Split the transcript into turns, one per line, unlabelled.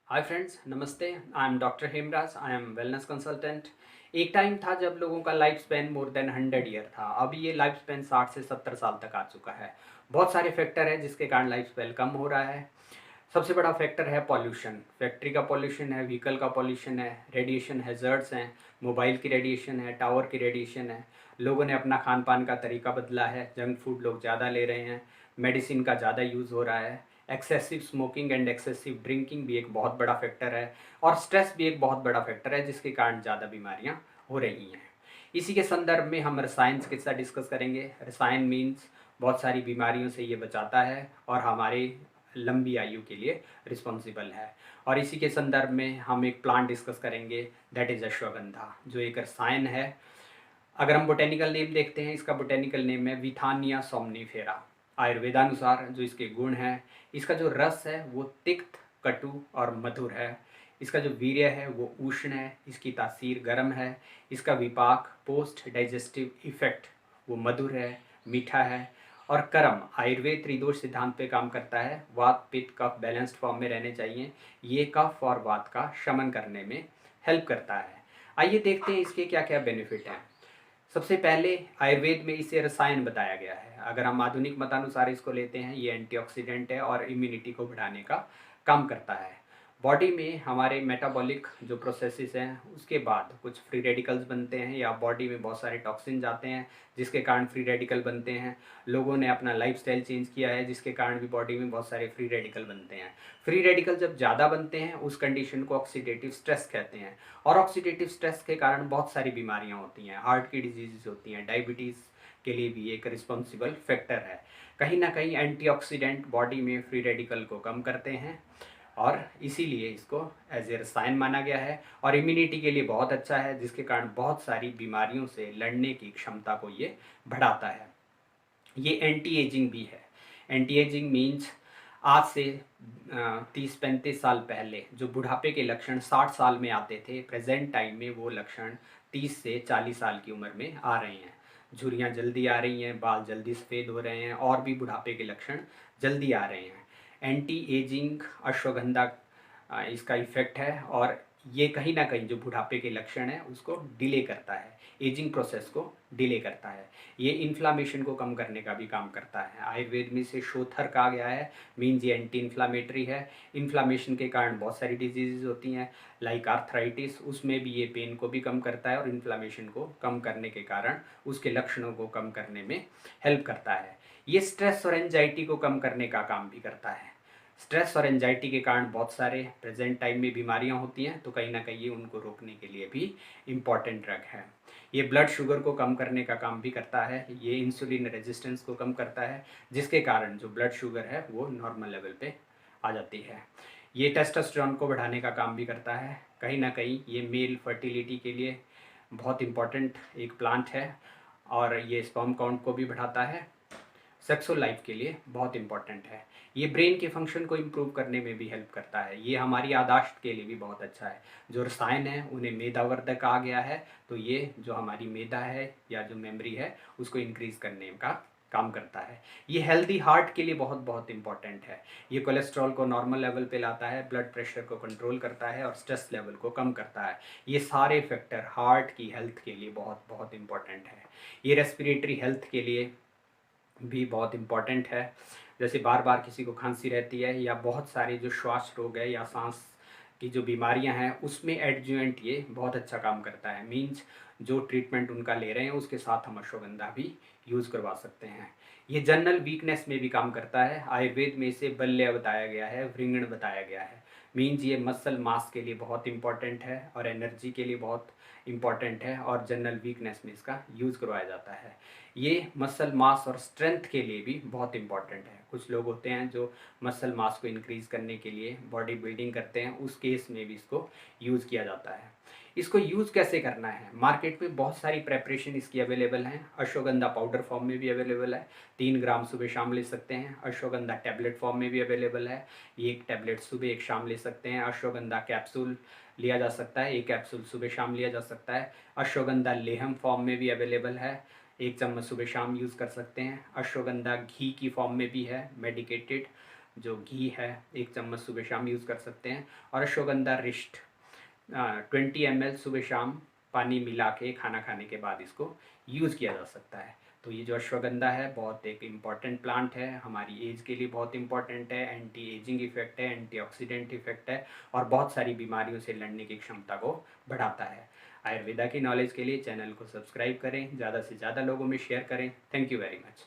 Hi friends, नमस्ते। I am doctor Hemraj. I am wellness consultant. एक time था जब लोगों का life span more than 100 year था। अभी ये लाइफ स्पैन 60 से 70 साल तक आ चुका है। बहुत सारे फैक्टर है जिसके कारण लाइफ स्पैन कम हो रहा है। सबसे बड़ा फैक्टर है पॉल्यूशन। फैक्ट्री का पॉल्यूशन है, व्हीकल का पॉल्यूशन है, रेडिएशन हैज़र्ड्स हैं, मोबाइल की रेडिएशन है, टावर की रेडिएशन है। लोगों ने अपना खान पान का तरीका बदला है, जंक फूड लोग ज़्यादा ले रहे हैं, मेडिसिन का ज़्यादा यूज़ हो रहा है। Excessive smoking and excessive drinking भी एक बहुत बड़ा फैक्टर है, और स्ट्रेस भी एक बहुत बड़ा फैक्टर है जिसके कारण ज़्यादा बीमारियाँ हो रही हैं। इसी के संदर्भ में हम रसायन चिकित्सा डिस्कस करेंगे। रसायन मीन्स बहुत सारी बीमारियों से ये बचाता है और हमारी लंबी आयु के लिए रिस्पॉन्सिबल है। और इसी के संदर्भ में हम एक प्लांट डिस्कस करेंगे, दैट इज़ अश्वगंधा, जो एक रसायन है। अगर हम बोटेनिकल नेम देखते हैं, इसका बोटेनिकल नेम है विथानिया सोमनीफेरा। आयुर्वेदानुसार जो इसके गुण हैं, इसका जो रस है वो तिक्त, कटु और मधुर है। इसका जो वीर्य है वो उष्ण है, इसकी तासीर गर्म है। इसका विपाक, पोस्ट डाइजेस्टिव इफेक्ट, वो मधुर है, मीठा है। और कर्म, आयुर्वेद त्रिदोष सिद्धांत पे काम करता है। वात पित्त कफ बैलेंस्ड फॉर्म में रहने चाहिए। ये कफ और वात का शमन करने में हेल्प करता है। आइए देखते हैं इसके क्या क्या बेनिफिट हैं। सबसे पहले आयुर्वेद में इसे रसायन बताया गया है। अगर हम आधुनिक मतानुसार इसको लेते हैं, ये एंटीऑक्सीडेंट है और इम्यूनिटी को बढ़ाने का काम करता है। बॉडी में हमारे मेटाबॉलिक जो प्रोसेसेस हैं उसके बाद कुछ फ्री रेडिकल्स बनते हैं, या बॉडी में बहुत सारे टॉक्सिन जाते हैं जिसके कारण फ्री रेडिकल बनते हैं। लोगों ने अपना लाइफस्टाइल चेंज किया है जिसके कारण भी बॉडी में बहुत सारे फ्री रेडिकल बनते हैं। फ्री रेडिकल जब ज़्यादा बनते हैं उस कंडीशन को ऑक्सीडेटिव स्ट्रेस कहते हैं। और ऑक्सीडेटिव स्ट्रेस के कारण बहुत सारी बीमारियां होती हैं, हार्ट की डिजीज़ होती हैं, डायबिटीज़ के लिए भी एक रिस्पॉन्सिबल फैक्टर है। कहीं ना कहीं एंटीऑक्सीडेंट बॉडी में फ्री रेडिकल को कम करते हैं, और इसीलिए इसको एज ए रसायन माना गया है। और इम्यूनिटी के लिए बहुत अच्छा है जिसके कारण बहुत सारी बीमारियों से लड़ने की क्षमता को ये बढ़ाता है। ये एंटी एजिंग भी है। एंटी एजिंग मीन्स आज से 30-35 साल पहले जो बुढ़ापे के लक्षण 60 साल में आते थे, प्रेजेंट टाइम में वो लक्षण 30 से 40 साल की उम्र में आ रहे हैं। झुर्रियाँ जल्दी आ रही हैं, बाल जल्दी सफ़ेद हो रहे हैं, और भी बुढ़ापे के लक्षण जल्दी आ रहे हैं। एंटी एजिंग अश्वगंधा इसका इफ़ेक्ट है, और ये कहीं ना कहीं जो बुढ़ापे के लक्षण है उसको डिले करता है, एजिंग प्रोसेस को डिले करता है। ये इन्फ्लामेशन को कम करने का भी काम करता है। आयुर्वेद में इसे शोथर कहा गया है, मीन्स ये एंटी इन्फ्लामेटरी है। इन्फ्लामेशन के कारण बहुत सारी डिजीज़ होती हैं, लाइक आर्थराइटिस, उसमें भी ये पेन को भी कम करता है और इन्फ्लामेशन को कम करने के कारण उसके लक्षणों को कम करने में हेल्प करता है। ये स्ट्रेस और एंजाइटी को कम करने का काम भी करता है। स्ट्रेस और एंजाइटी के कारण बहुत सारे प्रेजेंट टाइम में बीमारियां होती हैं, तो कहीं ना कहीं ये उनको रोकने के लिए भी इम्पॉर्टेंट ड्रग है। ये ब्लड शुगर को कम करने का काम भी करता है। ये इंसुलिन रेजिस्टेंस को कम करता है जिसके कारण जो ब्लड शुगर है वो नॉर्मल लेवल पे आ जाती है। ये टेस्टोस्टेरोन को बढ़ाने का काम भी करता है। कहीं ना कहीं ये मेल फर्टिलिटी के लिए बहुत इम्पॉर्टेंट एक प्लांट है, और ये स्पर्म काउंट को भी बढ़ाता है। सेक्सुअल लाइफ के लिए बहुत इंपॉर्टेंट है। ये ब्रेन के फंक्शन को इम्प्रूव करने में भी हेल्प करता है। ये हमारी याददाश्त के लिए भी बहुत अच्छा है। जो रसायन है उन्हें मेदावर्धक कहा गया है, तो ये जो हमारी मेदा है या जो मेमोरी है उसको इंक्रीज करने का काम करता है। ये हेल्दी हार्ट के लिए बहुत बहुत इंपॉर्टेंट है। ये कोलेस्ट्रॉल को नॉर्मल लेवल पे लाता है, ब्लड प्रेशर को कंट्रोल करता है और स्ट्रेस लेवल को कम करता है। ये सारे फैक्टर हार्ट की हेल्थ के लिए बहुत बहुत इंपॉर्टेंट है। ये रेस्पिरेटरी हेल्थ के लिए भी बहुत इम्पॉर्टेंट है। जैसे बार बार किसी को खांसी रहती है, या बहुत सारे जो श्वास रोग है या सांस की जो बीमारियां हैं उसमें एडजुवेंट ये बहुत अच्छा काम करता है। मीन्स जो ट्रीटमेंट उनका ले रहे हैं उसके साथ हम अश्वगंधा भी यूज़ करवा सकते हैं। ये जनरल वीकनेस में भी काम करता है। आयुर्वेद में इसे बल्य बताया गया है, वृंगण बताया गया है। मीन्स ये मसल मास के लिए बहुत इंपॉर्टेंट है और एनर्जी के लिए बहुत इंपॉर्टेंट है, और जनरल वीकनेस में इसका यूज़ करवाया जाता है। ये मसल मास और स्ट्रेंथ के लिए भी बहुत इंपॉर्टेंट है। कुछ लोग होते हैं जो मसल मास को इंक्रीज़ करने के लिए बॉडी बिल्डिंग करते हैं, उस केस में भी इसको यूज़ किया जाता है। इसको यूज़ कैसे करना है? मार्केट में बहुत सारी प्रेपरेशन इसकी अवेलेबल हैं। अश्वगंधा पाउडर फॉर्म में भी अवेलेबल है, 3 ग्राम सुबह शाम ले सकते हैं। अश्वगंधा टैबलेट फॉर्म में भी अवेलेबल है, ये एक टैबलेट सुबह एक शाम ले सकते हैं। अश्वगंधा कैप्सूल लिया जा सकता है, एक कैप्सूल सुबह शाम लिया जा सकता है। अश्वगंधा लेहम फॉर्म में भी अवेलेबल है, 1 चम्मच सुबह शाम यूज़ कर सकते हैं। अश्वगंधा घी की फॉर्म में भी है, मेडिकेटेड, जो घी है 1 चम्मच सुबह शाम यूज़ कर सकते हैं। और अश्वगंधा रिष्ट 20 ml सुबह शाम पानी मिला के खाना खाने के बाद इसको यूज़ किया जा सकता है। तो ये जो अश्वगंधा है बहुत एक इम्पॉर्टेंट प्लांट है, हमारी एज के लिए बहुत इम्पॉर्टेंट है, एंटी एजिंग इफेक्ट है, एंटीऑक्सीडेंट इफेक्ट है और बहुत सारी बीमारियों से लड़ने की क्षमता को बढ़ाता है। आयुर्वेदा की नॉलेज के लिए चैनल को सब्सक्राइब करें, ज़्यादा से ज़्यादा लोगों में शेयर करें। Thank you very much.